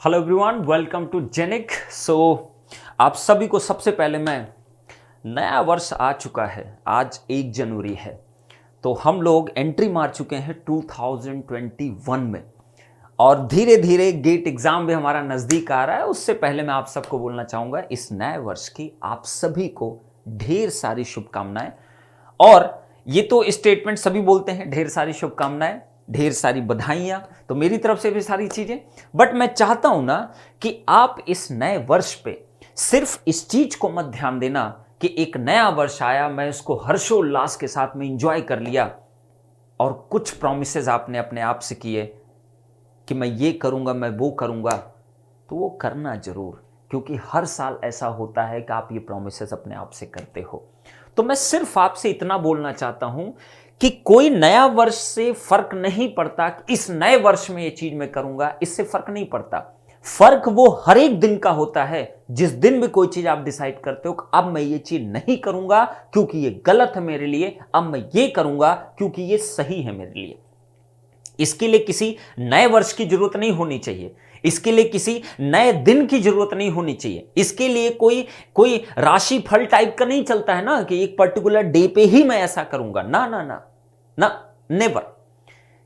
Hello everyone, welcome to जेनिक। आप सभी को सबसे पहले मैं, नया वर्ष आ चुका है, आज 1 जनवरी है, तो हम लोग एंट्री मार चुके हैं 2021 में और धीरे धीरे गेट एग्जाम भी हमारा नज़दीक आ रहा है। उससे पहले मैं आप सबको बोलना चाहूँगा, इस नए वर्ष की आप सभी को ढेर सारी शुभकामनाएं। और ये तो स्टेटमेंट सभी बोलते हैं, ढेर सारी शुभकामनाएं, ढेर सारी बधाइयां, तो मेरी तरफ से भी सारी चीजें। बट मैं चाहता हूं ना कि आप इस नए वर्ष पे सिर्फ इस चीज को मत ध्यान देना कि एक नया वर्ष आया, मैं इसको हर्षोल्लास के साथ में इंजॉय कर लिया और कुछ प्रॉमिसेस आपने अपने आप से किए कि मैं ये करूंगा, मैं वो करूंगा, तो वो करना जरूर, क्योंकि हर साल ऐसा होता है कि आप ये प्रॉमिसेस अपने आप से करते हो। तो मैं सिर्फ आपसे इतना बोलना चाहता हूं कि कोई नया वर्ष से फर्क नहीं पड़ता कि इस नए वर्ष में ये चीज मैं करूंगा, इससे फर्क नहीं पड़ता। फर्क वो हर एक दिन का होता है जिस दिन भी कोई चीज आप डिसाइड करते हो कि अब मैं ये चीज नहीं करूंगा क्योंकि ये गलत है मेरे लिए, अब मैं ये करूंगा क्योंकि ये सही है मेरे लिए। इसके लिए किसी नए वर्ष की जरूरत नहीं होनी चाहिए, इसके लिए किसी नए दिन की जरूरत नहीं होनी चाहिए, इसके लिए कोई राशि फल टाइप का नहीं चलता है ना कि एक पर्टिकुलर डे पे ही मैं ऐसा करूंगा। ना ना ना ना, नेवर।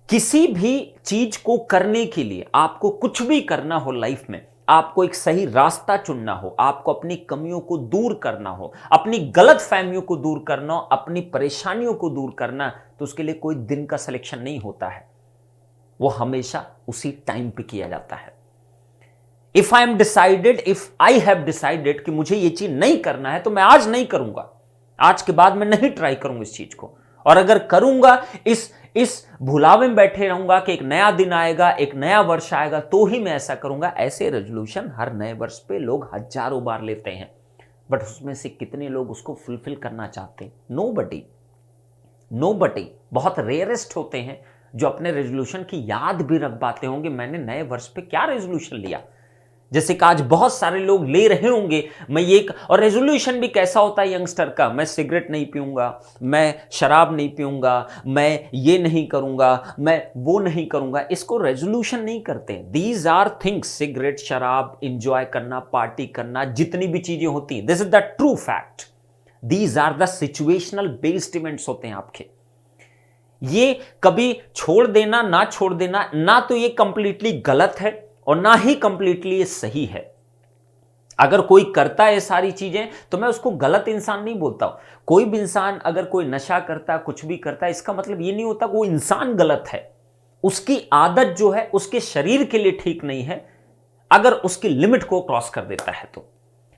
किसी भी चीज को करने के लिए, आपको कुछ भी करना हो लाइफ में, आपको एक सही रास्ता चुनना हो, आपको अपनी कमियों को दूर करना हो, अपनी गलत फहमियों को दूर करना हो, अपनी परेशानियों को दूर करना, तो उसके लिए कोई दिन का सिलेक्शन नहीं होता है, वो हमेशा उसी टाइम पे किया जाता है। इफ आई हैव डिसाइडेड कि मुझे ये चीज नहीं करना है, तो मैं आज नहीं करूंगा, आज के बाद मैं नहीं ट्राई करूंगा इस चीज को। और अगर करूंगा, इस भुलावे में बैठे रहूंगा कि एक नया दिन आएगा, एक नया वर्ष आएगा तो ही मैं ऐसा करूंगा। ऐसे रेजोल्यूशन हर नए वर्ष पे लोग हजारों बार लेते हैं, बट उसमें से कितने लोग उसको फुलफिल करना चाहते हैं? नोबडी। बहुत रेयरेस्ट होते हैं जो अपने रेजोल्यूशन की याद भी रख पाते होंगे, मैंने नए वर्ष पे क्या रेजोल्यूशन लिया। जैसे कि आज बहुत सारे लोग ले रहे होंगे, मैं ये, और रेजोल्यूशन भी कैसा होता है यंगस्टर का, मैं सिगरेट नहीं पीऊंगा, मैं शराब नहीं पीऊंगा, मैं ये नहीं करूंगा, मैं वो नहीं करूंगा। इसको रेजोल्यूशन नहीं करते। दीज आर थिंग्स, सिगरेट, शराब, इंजॉय करना, पार्टी करना, जितनी भी चीजें होती हैं, this is the true fact. These are the situational based events होते हैं आपके। ये कभी छोड़ देना, ना छोड़ देना, ना तो ये कंप्लीटली गलत है और ना ही कंप्लीटली ये सही है। अगर कोई करता है ये सारी चीजें तो मैं उसको गलत इंसान नहीं बोलता हूं। कोई भी इंसान अगर कोई नशा करता है, कुछ भी करता है, इसका मतलब ये नहीं होता कि वो इंसान गलत है। उसकी आदत जो है उसके शरीर के लिए ठीक नहीं है, अगर उसकी लिमिट को क्रॉस कर देता है तो।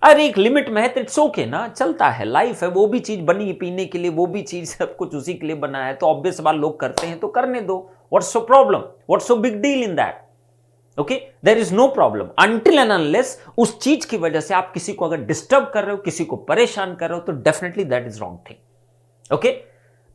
अरे एक लिमिट में है तो इट्स ओके ना, चलता है, लाइफ है, वो भी चीज बनी है पीने के लिए, वो भी चीज सब कुछ उसी के लिए बना है, तो ऑब्वियस बात लोग करते हैं तो करने दो। What's so problem, what's so big deal in that? Okay, there is no problem until and unless उस चीज की वजह से आप किसी को अगर डिस्टर्ब कर रहे हो, किसी को परेशान कर रहे हो, तो definitely that is wrong thing. Okay,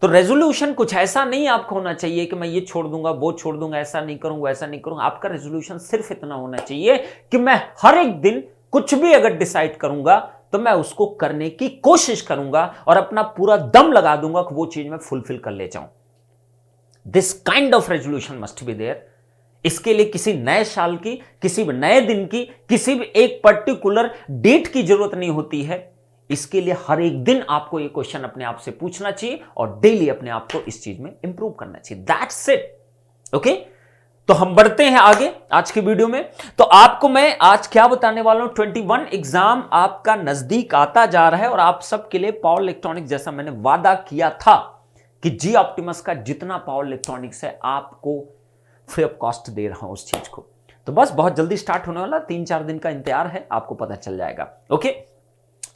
तो रेजोल्यूशन कुछ ऐसा नहीं आपको होना चाहिए कि मैं ये छोड़ दूंगा, वो छोड़ दूंगा, ऐसा नहीं करूंगा, ऐसा नहीं करूंगा। आपका रेजोल्यूशन सिर्फ इतना होना चाहिए कि मैं हर एक दिन कुछ भी अगर डिसाइड करूंगा तो मैं उसको करने की कोशिश करूंगा और अपना पूरा दम लगा दूंगा कि वो चीज मैं फुलफिल कर ले जाऊं। This kind of resolution must be there. इसके लिए किसी नए साल की, किसी भी नए दिन की, किसी भी एक पर्टिकुलर डेट की जरूरत नहीं होती है। इसके लिए हर एक दिन आपको ये क्वेश्चन अपने आप से पूछना चाहिए और डेली अपने आप को इस चीज में इंप्रूव करना चाहिए। That's it. ओके, तो हम बढ़ते हैं आगे आज की वीडियो में। तो आपको मैं आज क्या बताने वाला हूं, 21 एग्जाम आपका नजदीक आता जा रहा है और आप सबके लिए पावर इलेक्ट्रॉनिक्स, जैसा मैंने वादा किया था कि जी ऑप्टिमस का जितना पावर इलेक्ट्रॉनिक्स है आपको फ्री ऑफ कॉस्ट दे रहा हूं उस चीज को। तो बस बहुत जल्दी स्टार्ट होने वाला, 3-4 दिन का इंतजार है, आपको पता चल जाएगा। ओके,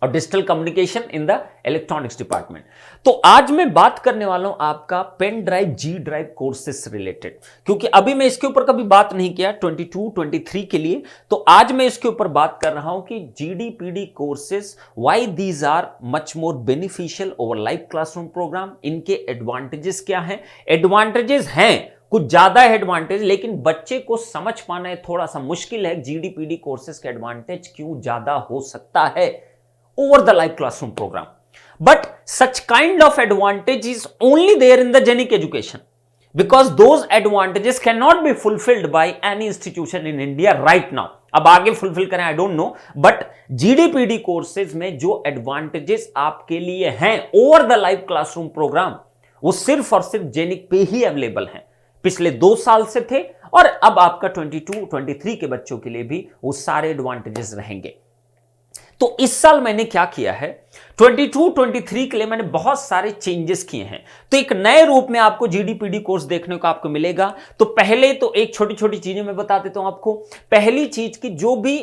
और digital communication in the electronics department. तो आज मैं बात करने वाला हूं आपका pen drive, G drive courses related, क्योंकि अभी मैं इसके ऊपर कभी बात नहीं किया 22-23 के लिए। तो आज मैं इसके ऊपर बात कर रहा हूं कि GD PD courses, why these are much more beneficial over live classroom program. इनके एडवांटेजेस क्या हैं? एडवांटेजेस हैं कुछ ज्यादा एडवांटेज, लेकिन बच्चे को समझ पाना है थोड़ा सा मुश्किल है। जीडी-पीडी कोर्सेस के एडवांटेज क्यों ज्यादा हो सकता है over the live classroom program, but such kind of advantage is only there in the Genic education, because those advantages cannot be fulfilled by any institution in India right now. अब आगे fulfil करें I don't know, but GDPD courses में जो advantages आपके लिए हैं over the live classroom programme, वो सिर्फ और सिर्फ जेनिक पे ही अवेलेबल हैं। पिछले 2 साल से थे और अब आपका 22, 23 के बच्चों के लिए भी वो सारे एडवांटेजेस रहेंगे। तो इस साल मैंने क्या किया है, 22, 23 के लिए मैंने बहुत सारे चेंजेस किए हैं। तो एक नए रूप में आपको जीडीपीडी कोर्स देखने को आपको मिलेगा। तो पहले तो एक छोटी छोटी चीजें मैं बता देता हूं आपको। पहली चीज की जो भी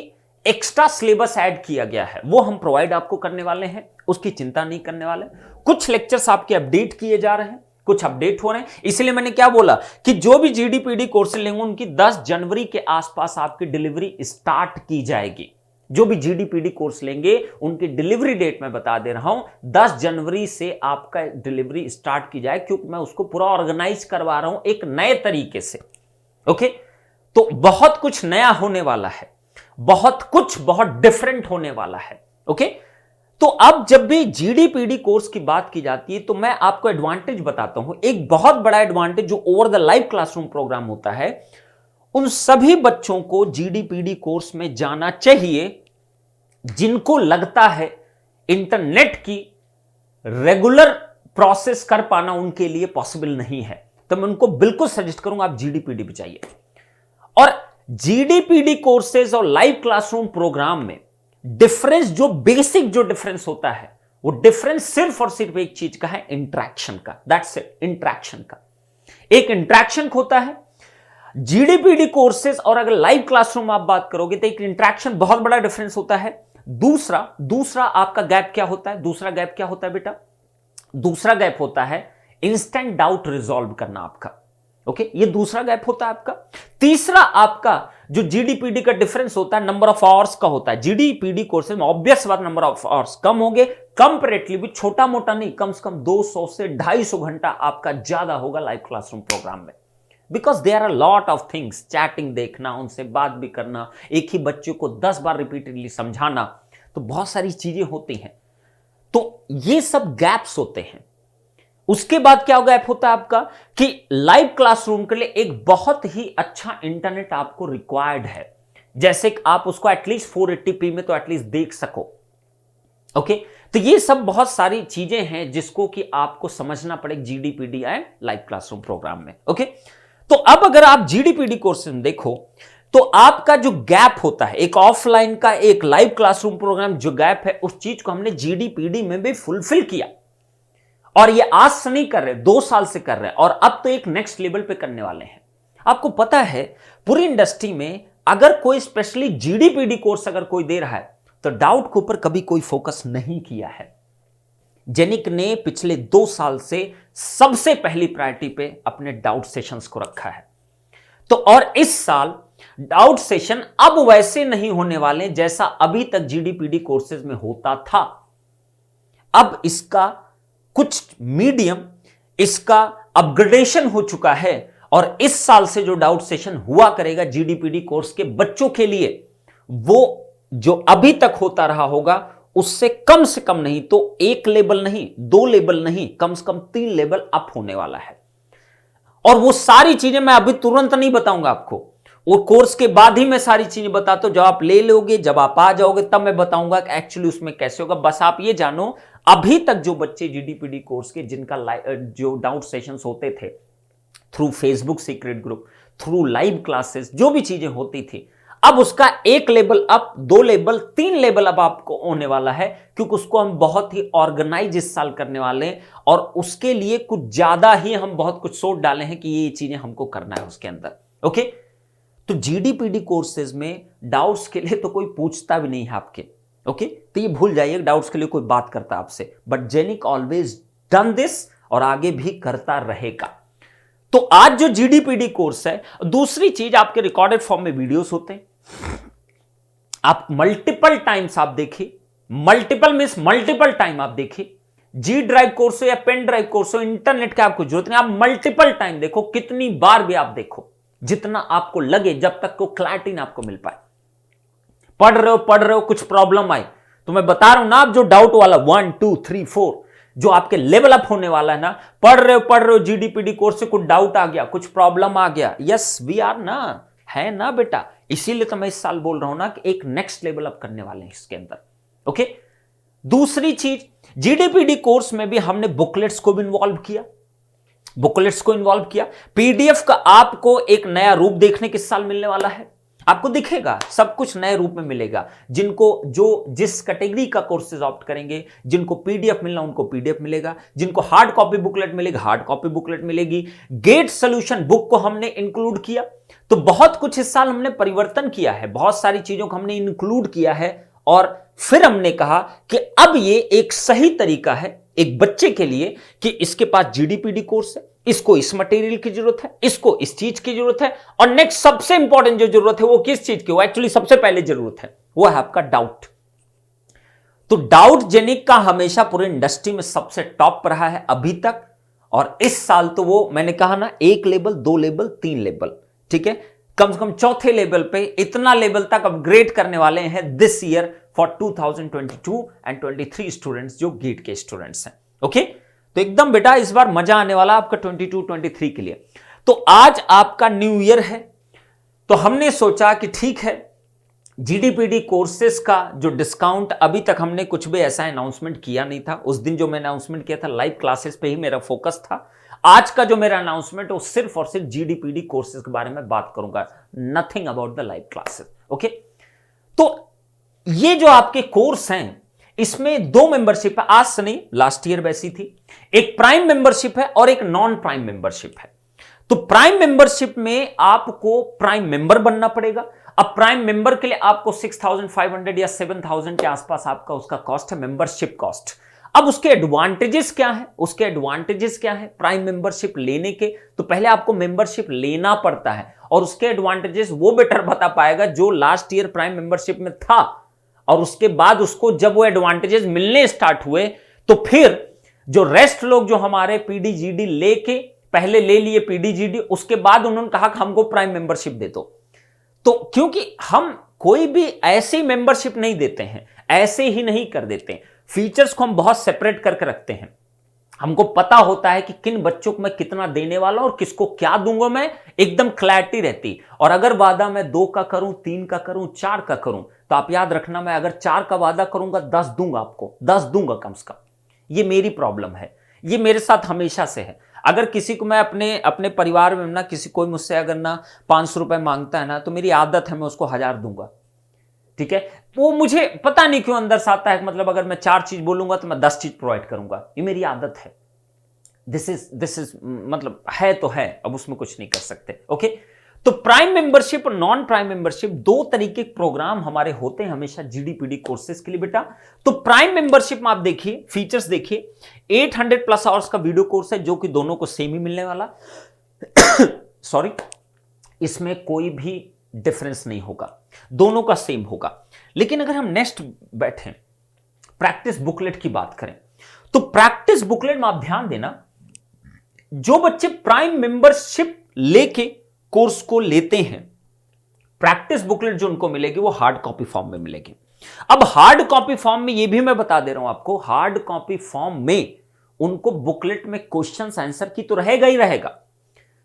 एक्स्ट्रा सिलेबस ऐड किया गया है वो हम प्रोवाइड आपको करने वाले हैं, उसकी चिंता नहीं करने वाले। कुछ लेक्चर्स आपके अपडेट किए जा रहे हैं, कुछ अपडेट हो रहे हैं, इसलिए मैंने क्या बोला कि जो भी जीडीपीडी कोर्स लेंगे उनकी 10 जनवरी के आसपास आपकी डिलीवरी स्टार्ट की जाएगी। जो भी जीडीपीडी कोर्स लेंगे उनकी डिलीवरी डेट मैं बता दे रहा हूं, 10 जनवरी से आपका डिलीवरी स्टार्ट की जाए, क्योंकि मैं उसको पूरा ऑर्गेनाइज करवा रहा हूं एक नए तरीके से। ओके, तो बहुत कुछ नया होने वाला है, बहुत कुछ बहुत डिफरेंट होने वाला है। ओके, तो अब जब भी जीडीपीडी कोर्स की बात की जाती है तो मैं आपको एडवांटेज बताता हूं। एक बहुत बड़ा एडवांटेज जो over the live classroom program होता है, उन सभी बच्चों को जीडीपीडी कोर्स में जाना चाहिए जिनको लगता है इंटरनेट की रेगुलर प्रोसेस कर पाना उनके लिए पॉसिबल नहीं है। तो मैं उनको बिल्कुल सजेस्ट करूंगा आप जीडीपीडी पे जाइए। और जीडीपीडी कोर्सेज और लाइव क्लासरूम प्रोग्राम में डिफरेंस, जो बेसिक जो डिफरेंस होता है, वो डिफरेंस सिर्फ और सिर्फ एक चीज का है, इंटरेक्शन का। दैट्स इट, इंटरेक्शन का। एक इंटरेक्शन होता है जीडीपीडी कोर्सेज और अगर लाइव क्लासरूम आप बात करोगे तो एक इंटरेक्शन बहुत बड़ा डिफरेंस होता है। दूसरा आपका गैप क्या होता है? दूसरा गैप क्या होता है बेटा? दूसरा गैप होता है इंस्टेंट डाउट रिजॉल्व करना आपका। ओके, ये दूसरा गैप होता है आपका। तीसरा आपका जो जीडीपीडी का डिफरेंस होता है नंबर ऑफ आवर्स का होता है। जीडीपीडी कोर्सेज में ऑब्वियस बात नंबर ऑफ आवर्स कम होंगे, कंपैरेटिवली भी छोटा मोटा नहीं, कम से कम 200 से 250 घंटा आपका ज्यादा होगा लाइव क्लासरूम प्रोग्राम में। Because there are lot of things, chatting देखना, उनसे बात भी करना, एक ही बच्चे को 10 बार रिपीटेडली समझाना, तो बहुत सारी चीजें होती हैं। तो ये सब गैप्स होते हैं। उसके बाद क्या गैप होता है आपका कि लाइव क्लासरूम के लिए एक बहुत ही अच्छा इंटरनेट आपको रिक्वायर्ड है, जैसे कि आप उसको एटलीस्ट 480p में तो एटलीस्ट देख सको। ओके, तो ये सब बहुत सारी चीजें हैं जिसको कि आपको समझना पड़ेगा जीडीपीडी एंड लाइव क्लासरूम प्रोग्राम में। ओके, तो अब अगर आप जीडीपीडी कोर्स में देखो तो आपका जो गैप होता है, एक ऑफलाइन का एक लाइव क्लासरूम प्रोग्राम, जो गैप है उस चीज को हमने जीडीपीडी में भी फुलफिल किया। और ये आज से नहीं कर रहे, 2 साल से कर रहे हैं, और अब तो एक नेक्स्ट लेवल पे करने वाले हैं। आपको पता है पूरी इंडस्ट्री में अगर कोई स्पेशली जीडीपीडी कोर्स अगर कोई दे रहा है तो डाउट के ऊपर कभी कोई फोकस नहीं किया है। जेनिक ने पिछले 2 साल से सबसे पहली प्रायोरिटी पे अपने डाउट सेशंस को रखा है। तो और इस साल डाउट सेशन अब वैसे नहीं होने वाले जैसा अभी तक जीडीपीडी कोर्सेज में होता था। अब इसका कुछ मीडियम, इसका अपग्रेडेशन हो चुका है, और इस साल से जो डाउट सेशन हुआ करेगा जीडीपीडी कोर्स के बच्चों के लिए, वो जो अभी तक होता रहा होगा उससे कम से कम नहीं तो 1 लेवल नहीं, 2 लेवल नहीं, कम से कम 3 लेवल अप होने वाला है। और वो सारी चीजें मैं अभी तुरंत नहीं बताऊंगा आपको, वो कोर्स के बाद ही मैं सारी चीजें बताता हूं। जब आप ले लोगे, जब आप आ जाओगे, तब मैं बताऊंगा कि एक्चुअली उसमें कैसे होगा। बस आप ये जानो, अभी तक जो बच्चे जीडीपीडी कोर्स के जिनका जो डाउट सेशंस होते थे through Facebook secret group, through live classes, जो भी चीजें होती थी, अब उसका 1 लेवल अप, 2 लेवल, 3 लेवल अब आपको होने वाला है, क्योंकि उसको हम बहुत ही ऑर्गेनाइज इस साल करने वाले हैं, और उसके लिए कुछ ज्यादा ही हम बहुत कुछ सोच डाले हैं कि ये चीजें हमको करना है उसके अंदर। ओके, तो जीडीपीडी कोर्सेज में डाउट्स के लिए तो कोई पूछता भी नहीं है आपके। ओके, तो ये भूल जाइए डाउट्स के लिए कोई बात करता आपसे, बट जेनिक ऑलवेज डन दिस और आगे भी करता रहेगा। तो आज जो जीडीपीडी कोर्स है, दूसरी चीज आपके रिकॉर्डेड फॉर्म में वीडियोस होते हैं, आप मल्टीपल टाइम्स आप देखिए, मल्टीपल मींस मल्टीपल टाइम आप देखिए। जी ड्राइव कोर्स हो या पेन ड्राइव कोर्स हो, इंटरनेट की आपको जरूरत नहीं, आप मल्टीपल टाइम देखो, कितनी बार भी आप देखो, जितना आपको लगे, जब तक को क्लैरिटी ना आपको मिल पाए। पढ़ रहे हो कुछ प्रॉब्लम आई तो मैं बता रहा हूं ना, आप जो डाउट वाला 1 2 3 4 जो आपके लेवल अप होने वाला है ना, पढ़ रहे हो जीडीपीडी कोर्स से कुछ डाउट आ गया, कुछ प्रॉब्लम आ गया, यस वी आर ना, है ना बेटा, इसीलिए तो मैं इस साल बोल रहा हूं ना कि एक नेक्स्ट लेवल अप करने वाले हैं इसके अंदर। ओके, दूसरी चीज, जीडीपीडी कोर्स में भी हमने बुकलेट्स को भी इन्वॉल्व किया, बुकलेट्स को इन्वॉल्व किया। पीडीएफ का आपको एक नया रूप देखने किस साल मिलने वाला है, आपको दिखेगा, सब कुछ नए रूप में मिलेगा। जिनको जो जिस कैटेगरी का कोर्सेज ऑप्ट करेंगे, जिनको पीडीएफ मिलना उनको पीडीएफ मिलेगा, जिनको हार्ड कॉपी बुकलेट मिलेगा हार्ड कॉपी बुकलेट मिलेगी। गेट सोल्यूशन बुक को हमने इंक्लूड किया। तो बहुत कुछ इस साल हमने परिवर्तन किया है, बहुत सारी चीजों को हमने इंक्लूड किया है। और फिर हमने कहा कि अब ये एक सही तरीका है एक बच्चे के लिए कि इसके पास जीडीपीडी कोर्स है, इसको इस मटेरियल की जरूरत है, इसको इस चीज की जरूरत है, और नेक्स्ट सबसे इंपॉर्टेंट जो जरूरत है वो किस चीज की, वो एक्चुअली सबसे पहले जरूरत है वो है आपका डाउट। तो डाउट जेनिक का हमेशा पूरे इंडस्ट्री में सबसे टॉप पर रहा है अभी तक, और इस साल तो वो मैंने कहा ना, 1 लेवल 2 लेवल 3 लेवल, ठीक है, कम से कम चौथे लेवल पे इतना लेवल तक अपग्रेड करने वाले हैं this year for 2022 and 23 students जो गेट के स्टूडेंट्स हैं। ओके, तो एकदम बेटा इस बार मजा आने वाला आपका 22-23 के लिए। तो आज आपका न्यू ईयर है, तो हमने सोचा कि ठीक है, जीडीपीडी कोर्सेज का जो डिस्काउंट, अभी तक हमने कुछ भी ऐसा अनाउंसमेंट किया नहीं था। उस दिन जो मैंने अनाउंसमेंट किया था लाइव क्लासेस पे ही मेरा फोकस था। आज का जो मेरा अनाउंसमेंट वो सिर्फ और सिर्फ जीडीपीडी कोर्सेज के बारे में बात करूंगा, nothing about the live classes. Okay, तो ये जो आपके कोर्स हैं इसमें 2 मेंबरशिप है, आज से नहीं, लास्ट ईयर वैसी थी। एक प्राइम मेंबरशिप है और एक नॉन प्राइम मेंबरशिप है। तो प्राइम मेंबरशिप में आपको प्राइम मेंबर बनना पड़ेगा। अब प्राइम मेंबर के लिए आपको 6,500 या 7,000 के आसपास आपका उसका कॉस्ट है, मेंबरशिप कॉस्ट। अब उसके एडवांटेजेस क्या है, उसके एडवांटेजेस क्या है प्राइम मेंबरशिप लेने के? तो पहले आपको मेंबरशिप लेना पड़ता है, और उसके एडवांटेजेस वो बेटर बता पाएगा जो लास्ट ईयर प्राइम मेंबरशिप में था, और उसके बाद उसको जब वो एडवांटेजेस मिलने स्टार्ट हुए तो फिर जो रेस्ट लोग जो हमारे पीडीजीडी लेके पहले ले लिए पीडीजीडी, उसके बाद उन्होंने कहा कि हमको प्राइम मेंबरशिप दे दो। तो क्योंकि हम कोई भी ऐसी मेंबरशिप नहीं देते हैं, ऐसे ही नहीं कर देते हैं, फीचर्स को हम बहुत सेपरेट करके रखते हैं। हमको पता होता है कि किन बच्चों को मैं कितना देने वाला और किसको क्या दूंगा, मैं एकदम क्लैरिटी रहती। और अगर वादा मैं 2 का करूं, 3 का करूं, 4 का करूं, तो आप याद रखना, मैं अगर 4 का वादा करूंगा 10 दूंगा, आपको 10 दूंगा कम से कम। ये मेरी प्रॉब्लम है, ये मेरे साथ हमेशा से है। अगर किसी को मैं अपने परिवार में ना, किसी कोई मुझसे अगर ना 500 रुपए मांगता है ना, तो मेरी आदत है मैं उसको 1000 दूंगा, ठीक है। वो मुझे पता नहीं क्यों अंदर से आता है, मतलब अगर मैं 4 चीज बोलूंगा तो मैं 10 चीज प्रोवाइड करूंगा, ये मेरी आदत है। दिस इज मतलब है तो है, अब उसमें कुछ नहीं कर सकते। ओके, तो प्राइम मेंबरशिप और नॉन प्राइम मेंबरशिप 2 तरीके के प्रोग्राम हमारे होते हैं हमेशा जीडीपीडी कोर्सेज के लिए बेटा। तो प्राइम मेंबरशिप में आप देखिए, फीचर्स देखिए, 800 प्लस आवर्स का वीडियो कोर्स है जो कि दोनों को सेम ही मिलने वाला सॉरी, इसमें कोई भी डिफरेंस नहीं होगा, दोनों का सेम होगा। लेकिन अगर हम नेक्स्ट बैठे प्रैक्टिस बुकलेट की बात करें, तो प्रैक्टिस बुकलेट में आप ध्यान देना, जो बच्चे प्राइम मेंबरशिप लेके कोर्स को लेते हैं, प्रैक्टिस बुकलेट जो उनको मिलेगी वो हार्ड कॉपी फॉर्म में मिलेगी। अब हार्ड कॉपी फॉर्म में ये भी मैं बता दे रहा हूं आपको, हार्ड कॉपी फॉर्म में उनको बुकलेट में क्वेश्चंस आंसर की तो रहेगा ही रहेगा,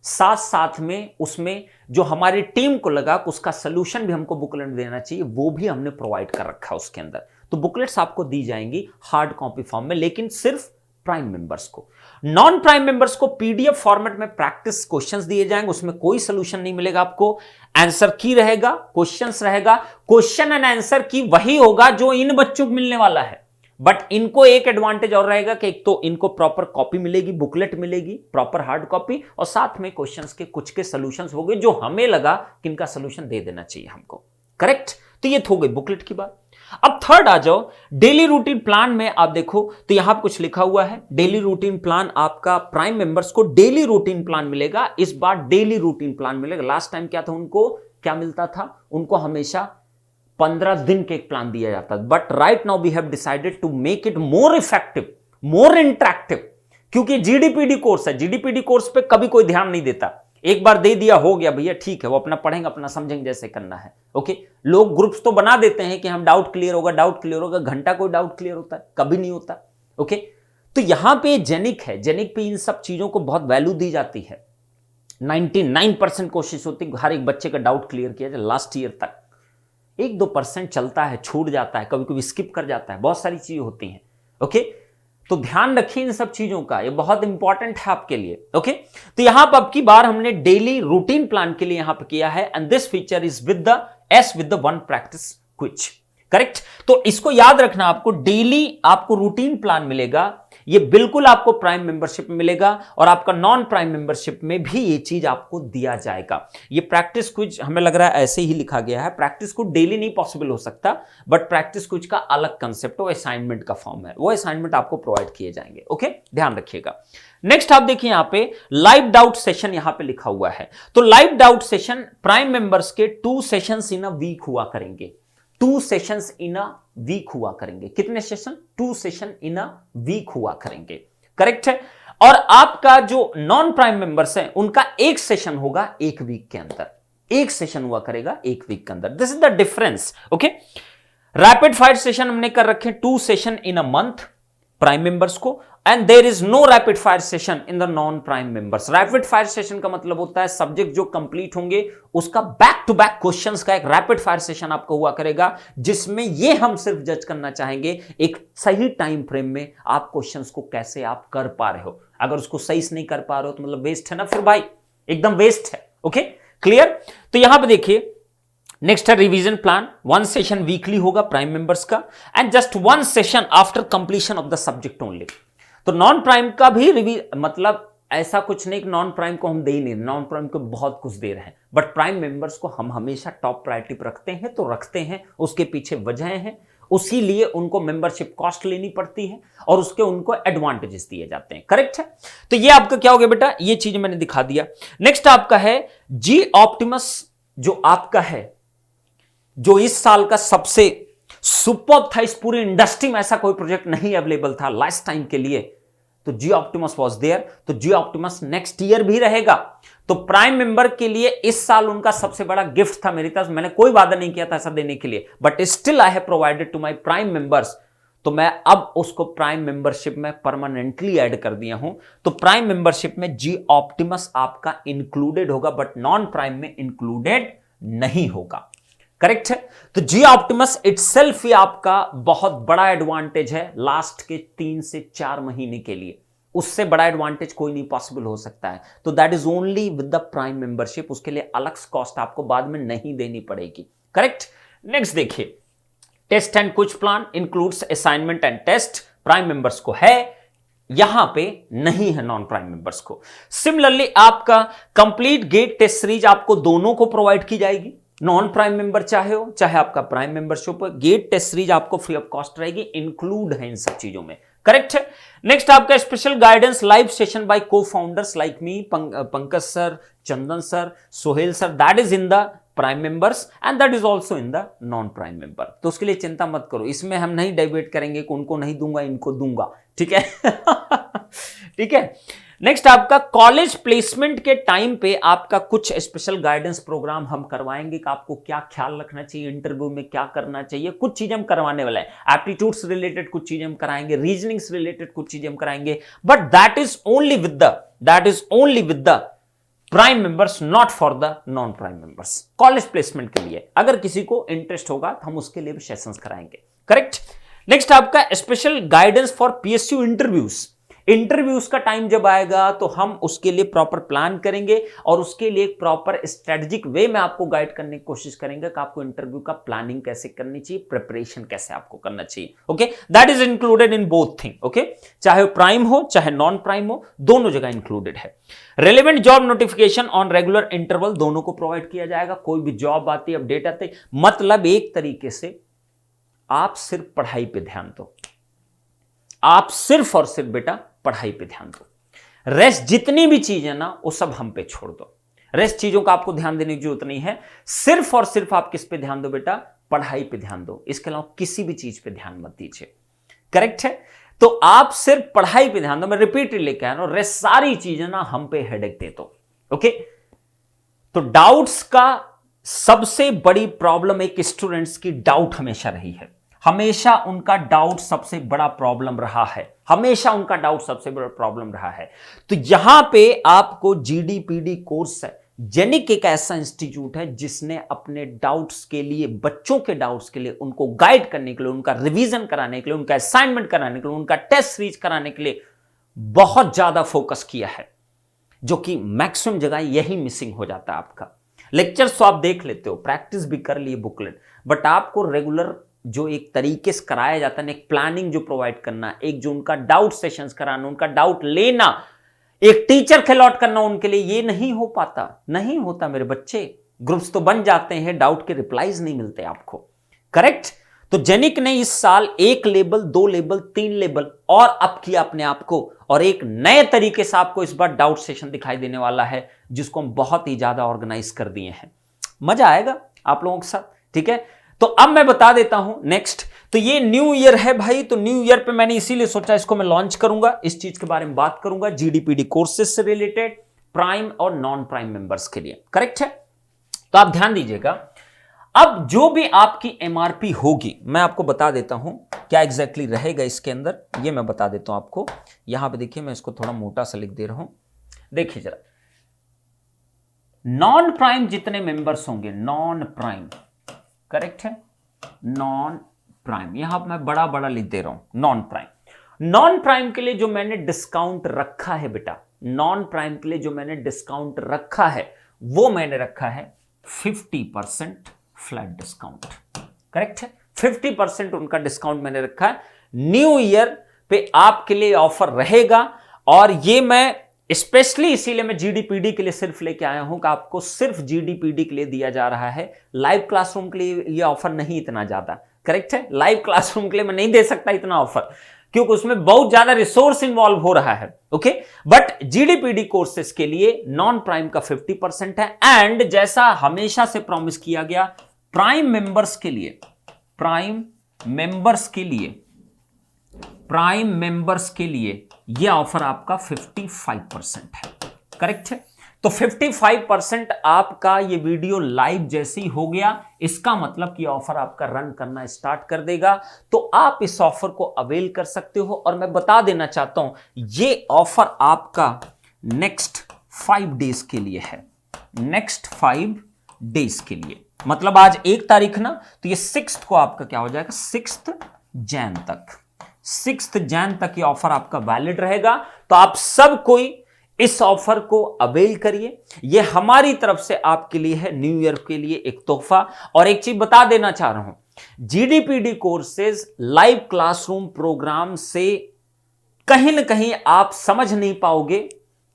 साथ साथ में उसमें जो हमारी टीम को लगा कि उसका सोल्यूशन भी हमको बुकलेट में देना चाहिए, वो भी हमने प्रोवाइड कर रखा उसके अंदर। तो बुकलेट्स आपको दी जाएंगी हार्ड कॉपी फॉर्म में, लेकिन सिर्फ प्राइम मेंबर्स को। नॉन प्राइम मेंबर्स को पीडीएफ फॉर्मेट में प्रैक्टिस क्वेश्चंस दिए जाएंगे, उसमें कोई सोल्यूशन नहीं मिलेगा आपको, आंसर की रहेगा, क्वेश्चंस रहेगा। क्वेश्चन एंड आंसर की वही होगा जो इन बच्चों को मिलने वाला है, बट इनको एक एडवांटेज और रहेगा कि एक तो इनको प्रॉपर कॉपी मिलेगी, बुकलेट मिलेगी, प्रॉपर हार्ड कॉपी, और साथ में क्वेश्चंस के कुछ के सॉल्यूशंस हो गए जो हमें लगा कि इनका सॉल्यूशन दे देना चाहिए हमको, करेक्ट। तो ये हो गई बुकलेट की बात। अब थर्ड आ जाओ, डेली रूटीन प्लान में आप देखो तो यहां कुछ लिखा हुआ है, डेली रूटीन प्लान आपका प्राइम मेंबर्स को डेली रूटीन प्लान मिलेगा। इस बार डेली रूटीन प्लान मिलेगा। लास्ट टाइम क्या था, उनको क्या मिलता था, उनको हमेशा 15 दिन के एक प्लान दिया जाता है, but right now we have decided to make it more effective, more interactive, क्योंकि जीडीपीडी कोर्स है, जीडीपीडी कोर्स पे कभी कोई ध्यान नहीं देता, एक बार दे दिया हो गया भैया, ठीक है, वो अपना पढ़ेंगे, अपना समझेंगे जैसे करना है। ओके, लोग ग्रुप्स तो बना देते हैं कि हम डाउट क्लियर होगा, डाउट क्लियर होगा, घंटा कोई डाउट क्लियर होता है, कभी नहीं होता। ओके, तो यहां पे जेनिक है, जेनिक पे इन सब चीजों को बहुत वैल्यू दी जाती है। 99% कोशिश होती है हर एक बच्चे का डाउट क्लियर किया जाए लास्ट ईयर तक। 1-2% चलता है, छूट जाता है, कभी कभी स्किप कर जाता है, बहुत सारी चीजें होती हैं। ओके, तो ध्यान रखिए इन सब चीजों का, ये बहुत इंपॉर्टेंट है आपके लिए। ओके, तो यहां पर अब की बार हमने डेली रूटीन प्लान के लिए यहां पर किया है, and this feature is with the one practice quiz. Correct, तो इसको याद रखना, आपको डेली आपको रूटीन प्लान मिलेगा, ये बिल्कुल आपको प्राइम मेंबरशिप में मिलेगा, और आपका नॉन प्राइम मेंबरशिप में भी ये चीज आपको दिया जाएगा। ये प्रैक्टिस क्विज हमें लग रहा है ऐसे ही लिखा गया है, प्रैक्टिस क्विज डेली नहीं पॉसिबल हो सकता, बट प्रैक्टिस क्विज का अलग कंसेप्ट, वो असाइनमेंट का फॉर्म है, वो असाइनमेंट आपको प्रोवाइड किए जाएंगे। ओके, ध्यान रखिएगा। नेक्स्ट आप देखिए यहां पे लाइव डाउट सेशन यहां पे लिखा हुआ है, तो live doubt session prime members के 2 सेशंस इन अ वीक हुआ करेंगे, 2 सेशंस इन अ वीक हुआ करेंगे। कितने session? 2 session in a week हुआ करेंगे। करेक्ट है, और आपका जो नॉन प्राइम मेंबर्स हैं उनका 1 सेशन होगा 1 वीक के अंदर, 1 सेशन हुआ करेगा 1 वीक के अंदर। This is the difference. Okay, rapid fire session हमने कर रखे 2 session in a month prime members को, and there is no rapid fire session in the non prime members. Rapid fire session का मतलब होता है सब्जेक्ट जो कंप्लीट होंगे उसका बैक टू बैक क्वेश्चंस का एक रैपिड फायर सेशन आपको हुआ करेगा, जिसमें ये हम सिर्फ जज करना चाहेंगे एक सही टाइम फ्रेम में आप क्वेश्चंस को कैसे आप कर पा रहे हो। अगर उसको सही से नहीं कर पा रहे हो तो मतलब वेस्ट है ना फिर भाई, एकदम वेस्ट है। Okay, clear. तो यहां पे देखिए नेक्स्ट है रिवीजन प्लान, 1 सेशन वीकली होगा प्राइम मेंबर्स का, and just 1 session after completion of the subject only. तो नॉन प्राइम का भी मतलब ऐसा कुछ नहीं कि नॉन प्राइम को हम दे ही नहीं, नॉन प्राइम को बहुत कुछ दे रहे हैं, बट प्राइम मेंबर्स को हम हमेशा टॉप प्रायोरिटी पर रखते हैं, तो रखते हैं, उसके पीछे वजह हैं, उसी लिए उनको मेंबरशिप कॉस्ट लेनी पड़ती है और उसके उनको एडवांटेजेस दिए जाते हैं। करेक्ट है, तो ये आपका क्या हो गया बेटा, ये चीज मैंने दिखा दिया। नेक्स्ट आपका है जी ऑप्टिमस, जो आपका है, जो इस साल का सबसे सुपर्ब था, इस पूरी इंडस्ट्री में ऐसा कोई प्रोजेक्ट नहीं अवेलेबल था लास्ट टाइम के लिए, तो जी ऑप्टिमस वॉज देयर। तो जी ऑप्टिमस नेक्स्ट ईयर भी रहेगा। तो प्राइम मेंबर के लिए इस साल उनका सबसे बड़ा गिफ्ट था मेरी तरफ, मैंने कोई वादा नहीं किया था ऐसा देने के लिए, but still I have provided to my prime members, तो मैं अब उसको प्राइम मेंबरशिप में परमानेंटली ऐड कर दिया हूं। तो प्राइम मेंबरशिप में जी ऑप्टिमस आपका इंक्लूडेड होगा, बट नॉन प्राइम में इंक्लूडेड नहीं होगा। करेक्ट है, तो जी ऑप्टिमस इटसेल्फ ही आपका बहुत बड़ा एडवांटेज है लास्ट के 3 से 4 महीने के लिए, उससे बड़ा एडवांटेज कोई नहीं पॉसिबल हो सकता है। तो that is only with the prime membership, उसके लिए अलग कॉस्ट आपको बाद में नहीं देनी पड़ेगी। करेक्ट, नेक्स्ट देखिए test and quiz plan includes assignment and test, prime members को है, यहां पे नहीं है नॉन प्राइम मेंबर्स को। सिमिलरली आपका कंप्लीट गेट टेस्ट सीरीज आपको दोनों को प्रोवाइड की जाएगी, नॉन प्राइम मेंबर चाहे हो चाहे आपका प्राइम मेंबरशिप हो, गेट टेस्ट सीरीज आपको फ्री ऑफ कॉस्ट रहेगी, इंक्लूड है इन सब चीजों में। करेक्ट है, नेक्स्ट आपका special guidance live session by co founders like me, Pankaj sir, Chandan sir, Sohail sir, that is in the prime members and that is also in the non prime member. तो उसके लिए चिंता मत करो, इसमें हम नहीं डिबेट करेंगे कि उनको नहीं दूंगा इनको दूंगा, ठीक है। ठीक है, नेक्स्ट आपका कॉलेज प्लेसमेंट के टाइम पे आपका कुछ स्पेशल गाइडेंस प्रोग्राम हम करवाएंगे कि आपको क्या ख्याल रखना चाहिए, इंटरव्यू में क्या करना चाहिए, कुछ चीजें हम करवाने वाले हैं। एप्टीट्यूड से रिलेटेड कुछ चीजें हम कराएंगे, रीजनिंग से रिलेटेड कुछ चीजें हम कराएंगे, but that is only with the prime members, not for the non prime members. College placement के लिए अगर किसी को इंटरेस्ट होगा तो हम उसके लिए भी सेशंस कराएंगे। करेक्ट, नेक्स्ट आपका special guidance for PSU interviews. Interviews का टाइम जब आएगा तो हम उसके लिए प्रॉपर प्लान करेंगे और उसके लिए एक प्रॉपर स्ट्रेटेजिक वे में आपको गाइड करने की कोशिश करेंगे कि आपको इंटरव्यू का प्लानिंग कैसे करनी चाहिए, प्रिपरेशन कैसे आपको करना चाहिए। Okay, that is included in both thing. Okay, चाहे प्राइम हो चाहे नॉन प्राइम हो, दोनों जगह इंक्लूडेड है। Relevant job notification on regular interval दोनों को प्रोवाइड किया जाएगा। कोई भी जॉब आती है, अपडेट आती है, मतलब एक तरीके से आप सिर्फ पढ़ाई पे ध्यान दो, आप सिर्फ और सिर्फ बेटा पढ़ाई पे ध्यान दो, रेस्ट जितनी भी चीज है ना वो सब हम पे छोड़ दो, रेस्ट चीजों का आपको ध्यान देने की जरूरत नहीं है, सिर्फ और सिर्फ आप किस पे ध्यान दो बेटा, पढ़ाई पे ध्यान दो, इसके अलावा किसी भी चीज पे ध्यान मत दीजिए। करेक्ट है, तो आप सिर्फ पढ़ाई पे ध्यान दो, मैं रिपीटेडली कह रहा हूं, रेस्ट सारी चीजें ना हम पे हेडेक दे दो। ओके, तो डाउट्स का सबसे बड़ी प्रॉब्लम एक स्टूडेंट्स की डाउट हमेशा रही है, हमेशा उनका डाउट सबसे बड़ा प्रॉब्लम रहा है, हमेशा उनका डाउट सबसे बड़ा प्रॉब्लम रहा है। तो यहां पे आपको जीडीपीडी कोर्स है, जेनिक एक ऐसा इंस्टीट्यूट है जिसने अपने डाउट्स के लिए, बच्चों के डाउट्स के लिए, उनको गाइड करने के लिए, उनका रिवीजन कराने के लिए, उनका असाइनमेंट कराने के लिए, उनका टेस्ट सीरीज कराने के लिए बहुत ज्यादा फोकस किया है, जो कि मैक्सिमम जगह यही मिसिंग हो जाता है आपका। लेक्चर्स तो आप देख लेते हो, प्रैक्टिस भी कर लिए बुकलेट, बट आपको रेगुलर जो एक तरीके से कराया जाता है, एक प्लानिंग जो प्रोवाइड करना, एक जो उनका डाउट सेशंस कराना, उनका डाउट लेना, एक टीचर के अलॉट करना उनके लिए, ये नहीं हो पाता, नहीं होता मेरे बच्चे। ग्रुप्स तो बन जाते हैं, डाउट के रिप्लाईज नहीं मिलते आपको, करेक्ट। तो जेनिक ने इस साल 1 लेवल, 2 लेवल, 3 लेवल और अप किया अपने आप को, और एक नए तरीके से आपको इस बार डाउट सेशन दिखाई देने वाला है, जिसको हम बहुत ही ज्यादा ऑर्गेनाइज कर दिए हैं। मजा आएगा आप लोगों के साथ, ठीक है। तो अब मैं बता देता हूं नेक्स्ट। तो ये न्यू ईयर है भाई, तो न्यू ईयर पे मैंने इसीलिए सोचा इसको मैं लॉन्च करूंगा, इस चीज के बारे में बात करूंगा, जीडीपीडी कोर्सेज से रिलेटेड प्राइम और नॉन प्राइम मेंबर्स के लिए, करेक्ट है। तो आप ध्यान दीजिएगा, अब जो भी आपकी एमआरपी होगी, मैं आपको बता देता हूं क्या एग्जैक्टली रहेगा इसके अंदर, ये मैं बता देता हूं आपको। यहां पे देखिए, मैं इसको थोड़ा मोटा सा लिख दे रहा हूं, देखिए जरा। नॉन प्राइम जितने मेंबर्स होंगे, नॉन प्राइम, करेक्ट है, नॉन प्राइम, यहां पर मैं बड़ा बड़ा लिख दे रहा हूं, नॉन प्राइम। नॉन प्राइम के लिए जो मैंने डिस्काउंट रखा है बेटा, नॉन प्राइम के लिए जो मैंने डिस्काउंट रखा है, वो मैंने रखा है 50% फ्लैट डिस्काउंट, करेक्ट है। 50% उनका डिस्काउंट मैंने रखा है। न्यू ईयर पे आपके लिए ऑफर रहेगा, और ये मैं स्पेशली इसीलिए मैं जीडीपीडी के लिए सिर्फ लेके आया हूं कि आपको सिर्फ जीडीपीडी के लिए दिया जा रहा है। लाइव क्लासरूम के लिए ये ऑफर नहीं इतना ज्यादा, करेक्ट है। लाइव क्लासरूम के लिए मैं नहीं दे सकता इतना ऑफर, क्योंकि उसमें बहुत ज्यादा रिसोर्स इन्वॉल्व हो रहा है, ओके। बट जीडीपीडी कोर्सेज के लिए नॉन प्राइम का 50% है, एंड जैसा हमेशा से प्रॉमिस किया गया, प्राइम मेंबर्स के लिए, प्राइम मेंबर्स के लिए, प्राइम मेंबर्स के लिए यह ऑफर आपका 55% है, करेक्ट है। तो 55% आपका ये वीडियो लाइव जैसे ही हो गया, इसका मतलब कि ऑफर आपका रन करना स्टार्ट कर देगा, तो आप इस ऑफर को अवेल कर सकते हो। और मैं बता देना चाहता हूं, ये ऑफर आपका नेक्स्ट 5 डेज के लिए है, नेक्स्ट 5 डेज के लिए, मतलब आज 1 तारीख ना, तो ये 6th को आपका क्या हो जाएगा, 6th जैन तक, 6th जैन तक ये ऑफर आपका वैलिड रहेगा। तो आप सब कोई इस ऑफर को अवेल करिए, ये हमारी तरफ से आपके लिए है, न्यू ईयर के लिए एक तोहफा। और एक चीज बता देना चाह रहा हूं, जीडीपीडी कोर्सेज लाइव क्लासरूम प्रोग्राम से कहीं ना कहीं आप समझ नहीं पाओगे,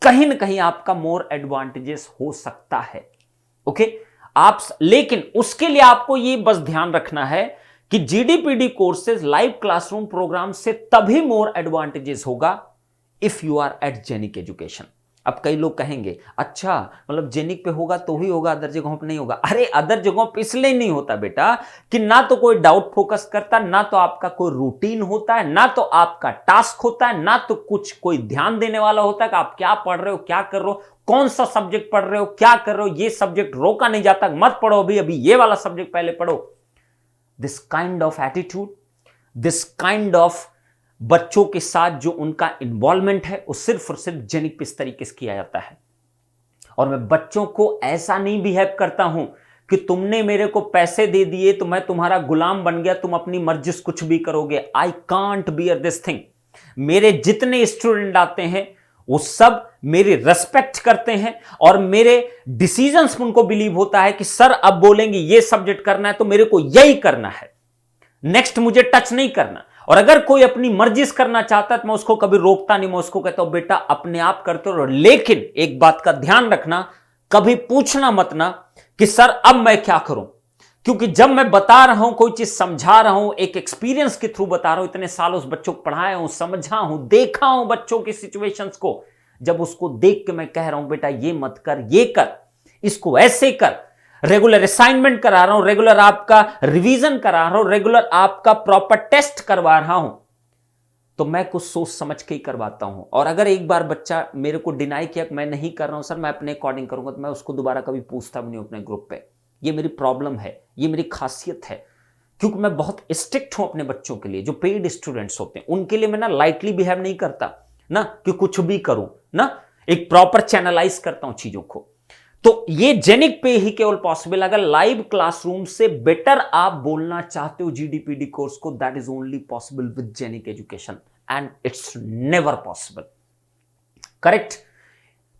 कहीं ना कहीं आपका मोर एडवांटेजेस हो सकता है, ओके। आप लेकिन उसके लिए आपको ये बस ध्यान रखना है कि GDPD courses live classroom program से तभी मोर एडवांटेजेस होगा इफ यू आर एट जेनिक एजुकेशन। अब कई लोग कहेंगे, अच्छा मतलब जेनिक पे होगा तो ही होगा, अदर जगहों पे नहीं होगा। अरे अदर जगहों पे इसलिए नहीं होता बेटा कि ना तो कोई डाउट फोकस करता, ना तो आपका कोई रूटीन होता है, ना तो आपका टास्क होता है, ना तो कुछ कोई ध्यान देने वाला होता है कि आप क्या पढ़ रहे हो, क्या कर रहे हो, कौन सा सब्जेक्ट पढ़ रहे हो, क्या कर रहे हो। ये सब्जेक्ट रोका नहीं जाता, मत पढ़ो अभी ये वाला सब्जेक्ट पहले पढ़ो। This kind of attitude, this kind of बच्चों के साथ जो उनका इन्वॉल्वमेंट है, वो सिर्फ और सिर्फ जेनिक पे इस तरीके से किया जाता है। और मैं बच्चों को ऐसा नहीं बिहेव करता हूं कि तुमने मेरे को पैसे दे दिए तो मैं तुम्हारा गुलाम बन गया, तुम अपनी मर्जी से कुछ भी करोगे। I can't beer this thing. मेरे जितने स्टूडेंट आते हैं वो सब मेरी रेस्पेक्ट करते हैं, और मेरे डिसीजंस में उनको बिलीव होता है कि सर अब बोलेंगे ये सब्जेक्ट करना है तो मेरे को यही करना है, नेक्स्ट मुझे टच नहीं करना। और अगर कोई अपनी मर्जी से करना चाहता है तो मैं उसको कभी रोकता नहीं, मैं उसको कहता हूं बेटा अपने आप करते रहो, लेकिन एक बात का ध्यान रखना, कभी पूछना मत ना कि सर अब मैं क्या करूं। क्योंकि जब मैं बता रहा हूं, कोई चीज समझा रहा हूं, एक एक्सपीरियंस के थ्रू बता रहा हूं, इतने साल उस बच्चों को पढ़ाया हूं, समझा हूं, देखा हूं बच्चों की सिचुएशंस को, जब उसको देख के मैं कह रहा हूं बेटा ये मत कर, ये कर, इसको ऐसे कर, रेगुलर असाइनमेंट करा रहा हूं, रेगुलर आपका रिवीजन करा रहा हूं, रेगुलर आपका प्रॉपर टेस्ट करवा रहा हूं, तो मैं कुछ सोच समझ के ही करवाता हूं। और अगर एक बार बच्चा मेरे को डिनाई किया कि मैं नहीं कर रहा हूं सर, मैं अपने अकॉर्डिंग करूंगा, तो मैं उसको दोबारा कभी पूछता भी नहीं अपने ग्रुप पे। ये मेरी प्रॉब्लम है, ये मेरी खासियत है, क्योंकि मैं बहुत स्ट्रिक्ट हूं अपने बच्चों के लिए, जो पेड स्टूडेंट्स होते हैं उनके लिए मैं ना लाइटली बिहेव नहीं करता ना, कि कुछ भी करूं ना, एक प्रॉपर चैनलाइज करता हूं चीजों को। तो ये जेनिक पे ही केवल पॉसिबल, अगर लाइव क्लासरूम से बेटर आप बोलना चाहते हो जीडीपीडी कोर्स को, that is only possible with जेनिक education and it's never possible. Correct?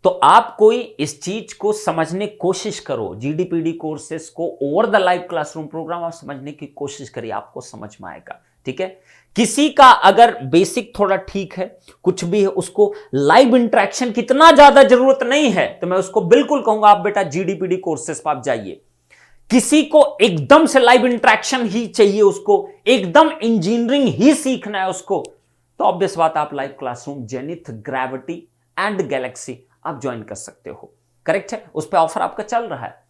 तो आप कोई इस चीज को समझने की कोशिश करो, जीडीपीडी कोर्सेस को over the live classroom program आप समझने की कोशिश करिए, आपको समझ में आएगा। ठीक है? किसी का अगर बेसिक थोड़ा ठीक है, कुछ भी है, उसको लाइव इंटरेक्शन की इतना ज्यादा जरूरत नहीं है, तो मैं उसको बिल्कुल कहूंगा आप बेटा जीडीपीडी कोर्सेस पर आप जाइए। किसी को एकदम से लाइव इंटरेक्शन ही चाहिए, उसको एकदम इंजीनियरिंग ही सीखना है उसको, तो ऑब्वियस बात आप live classroom zenith, gravity and Galaxy आप ज्वाइन कर सकते हो। करेक्ट है? उस पर ऑफर आपका चल रहा है।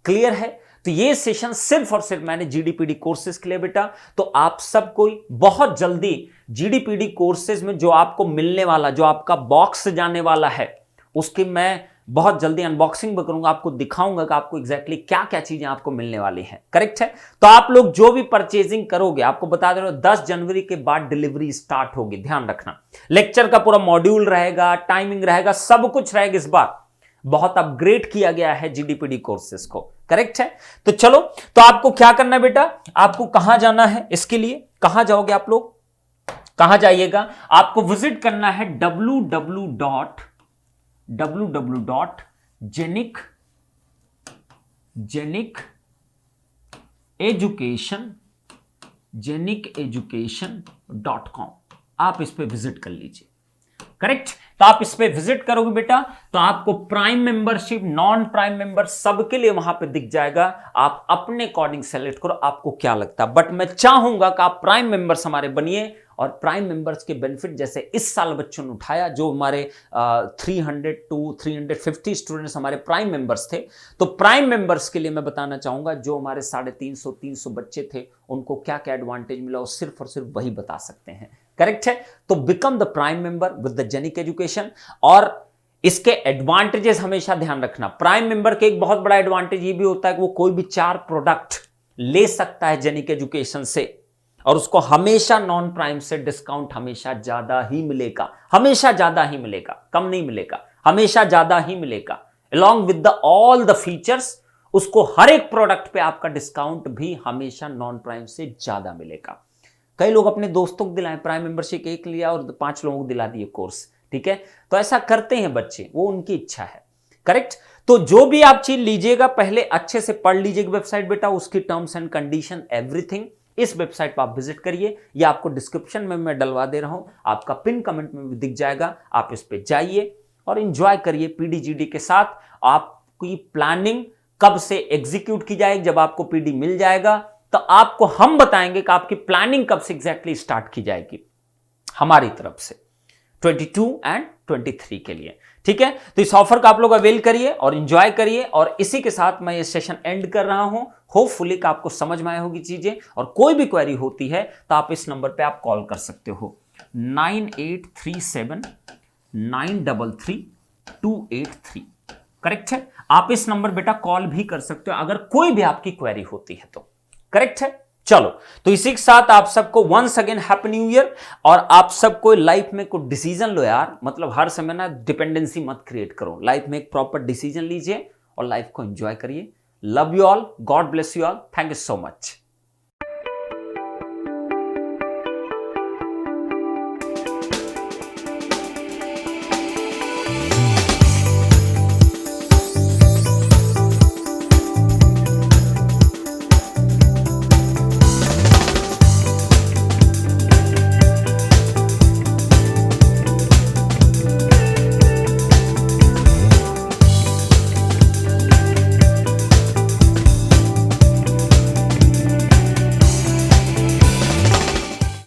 क्लियर है? तो ये सेशन सिर्फ और सिर्फ मैंने जीडीपीडी कोर्सेज के लिए बेटा, तो आप सब कोई बहुत जल्दी जीडीपीडी कोर्सेज में जो आपको मिलने वाला, जो आपका बॉक्स जाने वाला है, उसकी मैं बहुत जल्दी अनबॉक्सिंग भी करूंगा, आपको दिखाऊंगा कि आपको एग्जैक्टली क्या क्या चीजें आपको मिलने वाली हैं। करेक्ट है? तो आप लोग जो भी परचेजिंग करोगे, आपको बता दे रहा हूं 10 जनवरी के बाद डिलीवरी स्टार्ट होगी, ध्यान रखना। लेक्चर का पूरा मॉड्यूल रहेगा, टाइमिंग रहेगा, सब कुछ रहेगा। इस बार बहुत अपग्रेड किया गया है जीडीपीडी कोर्सेज को। करेक्ट है? तो चलो, तो आपको क्या करना है बेटा, आपको कहां जाना है, इसके लिए कहां जाओगे आप लोग, कहां जाइएगा, आपको विजिट करना है www.jeniceducation.com। आप इस पे विजिट कर लीजिए। करेक्ट? तो आप इस पे विजिट करोगे बेटा, तो आपको prime membership, non prime member सबके लिए वहां पे दिख जाएगा। आप अपने अकॉर्डिंग सेलेक्ट करो, आपको क्या लगता है। बट मैं चाहूंगा कि आप प्राइम मेंबर्स हमारे बनिए, और प्राइम मेंबर्स के बेनिफिट जैसे इस साल बच्चों ने उठाया, जो हमारे 300 to 350 स्टूडेंट्स हमारे प्राइम मेंबर्स थे। तो प्राइम मेंबर्स के लिए मैं बताना चाहूंगा, जो हमारे 350 बच्चे थे, उनको क्या क्या एडवांटेज मिला, वो सिर्फ और सिर्फ वही बता सकते हैं। करेक्ट है? तो become the prime member with the जेनिक एजुकेशन। और इसके एडवांटेजेस हमेशा ध्यान रखना, प्राइम मेंबर के एक बहुत बड़ा एडवांटेज ये भी होता है कि वो कोई भी 4 प्रोडक्ट ले सकता है जेनिक एजुकेशन से, और उसको हमेशा नॉन प्राइम से डिस्काउंट हमेशा ज्यादा ही मिलेगा, हमेशा ज्यादा ही मिलेगा, कम नहीं मिलेगा, हमेशा ज्यादा ही मिलेगा। Along with the all the features, उसको हर एक प्रोडक्ट पे आपका डिस्काउंट भी हमेशा नॉन प्राइम से ज्यादा मिलेगा। कई लोग अपने दोस्तों को दिलाएं, प्राइम मेंबरशिप एक लिया और 5 लोगों को दिला दिए कोर्स। ठीक है? तो ऐसा करते हैं बच्चे, वो उनकी इच्छा है। करेक्ट? तो जो भी आप चीज लीजिएगा पहले अच्छे से पढ़ लीजिएगा वेबसाइट बेटा, उसकी टर्म्स एंड कंडीशन एवरीथिंग इस वेबसाइट पर आप विजिट करिए, या आपको डिस्क्रिप्शन में मैं डलवा दे रहा हूं, आपका पिन कमेंट में भी दिख जाएगा। आप इस पे जाइए और एंजॉय करिए पीडीजीडी के साथ। आपकी प्लानिंग कब से एग्जीक्यूट की जाएगी, जब आपको पीडी मिल जाएगा तो आपको हम बताएंगे कि आपकी प्लानिंग कब से एग्जैक्टली स्टार्ट की जाएगी हमारी तरफ से 22 एंड 23 के लिए। ठीक है? तो इस ऑफर का आप लोग अवेल करिए और एंजॉय करिए। और इसी के साथ मैं ये सेशन एंड कर रहा हूं। होपफुली कि आपको समझ में आए होगी चीजें, और कोई भी क्वेरी होती है तो आप इस नंबर पे आप कॉल कर सकते हो 9837933283। करेक्ट है? आप इस नंबर बेटा कॉल भी कर सकते हो अगर कोई भी आपकी क्वेरी होती है तो। करेक्ट है? चलो, तो इसी के साथ आप सबको once again happy new year. और आप सबको लाइफ में कोई डिसीजन लो यार, मतलब हर समय ना डिपेंडेंसी मत क्रिएट करो, लाइफ में एक प्रॉपर डिसीजन लीजिए और लाइफ को एंजॉय करिए। Love you all, God bless you all, thank you so much.